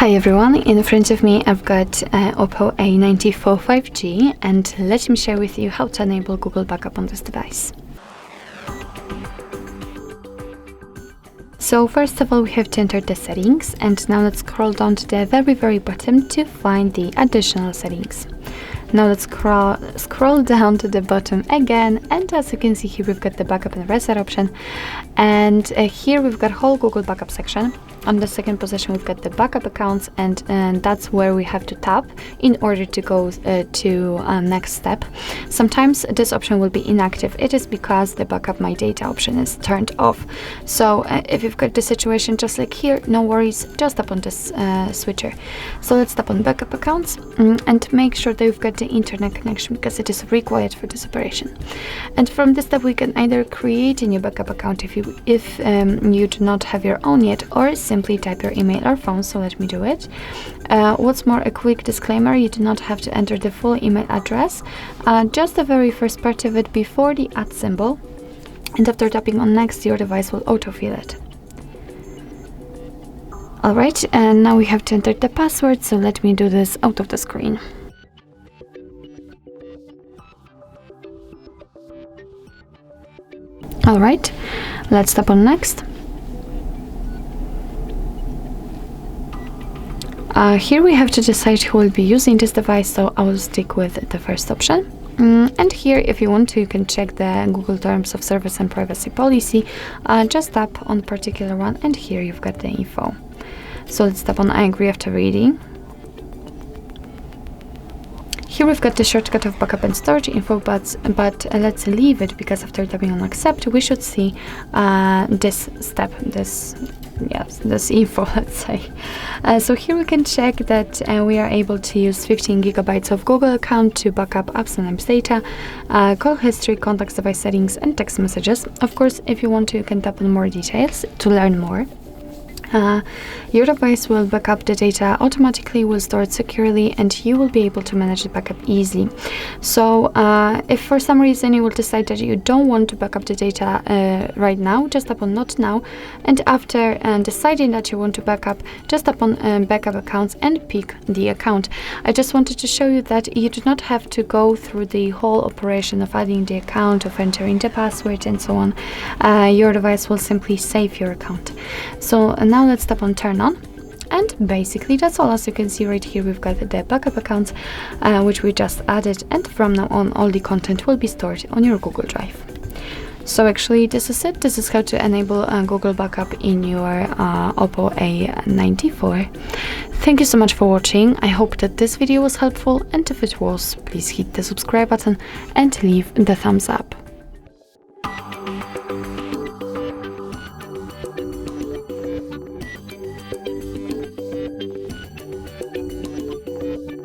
Hi everyone, in front of me I've got OPPO A94 5G, and let me share with you how to enable Google Backup on this device. So first of all, we have to enter the settings, and now let's scroll down to the very bottom to find the additional settings. Now let's scroll down to the bottom again, and as you can see here, we've got the backup and reset option, and here we've got whole Google Backup section. On the second position, we've got the backup accounts, and that's where we have to tap in order to go to next step. Sometimes this option will be inactive. It is because the backup my data option is turned off. So if you've got the situation just like here, no worries, just tap on this switcher. So let's tap on backup accounts and make sure that you've got the internet connection, because it is required for this operation. And from this step, we can either create a new backup account if you do not have your own yet, or simply type your email or phone. So let me do it. What's more, a quick disclaimer: you do not have to enter the full email address, just the very first part of it before the @ symbol, and after tapping on next, your device will autofill it. Alright, and now we have to enter the password, so let me do this out of the screen. Alright, let's tap on next. Here we have to decide who will be using this device, so I will stick with the first option. And here, if you want to, you can check the Google Terms of Service and Privacy Policy. Just tap on particular one, and here you've got the info. So let's tap on I agree after reading. Here we've got the shortcut of backup and storage info, but let's leave it, because after tapping on accept, we should see this step, this info, let's say. So here we can check that we are able to use 15 gigabytes of Google account to back up apps and apps data, call history, contacts, device settings, and text messages. Of course, if you want to, you can tap on more details to learn more. Your device will back up the data automatically, will store it securely, and you will be able to manage the backup easily. So if for some reason you will decide that you don't want to back up the data right now, just tap on not now, and after deciding that you want to back up, just tap on backup accounts and pick the account. I just wanted to show you that you do not have to go through the whole operation of adding the account, of entering the password, and so on. Your device will simply save your account. So now let's tap on turn on, and basically that's all. As you can see right here, we've got the backup accounts which we just added, and from now on all the content will be stored on your Google Drive. So actually this is it. This is how to enable Google Backup in your OPPO A94. Thank you so much for watching. I hope that this video was helpful, and if it was, please hit the subscribe button and leave the thumbs up.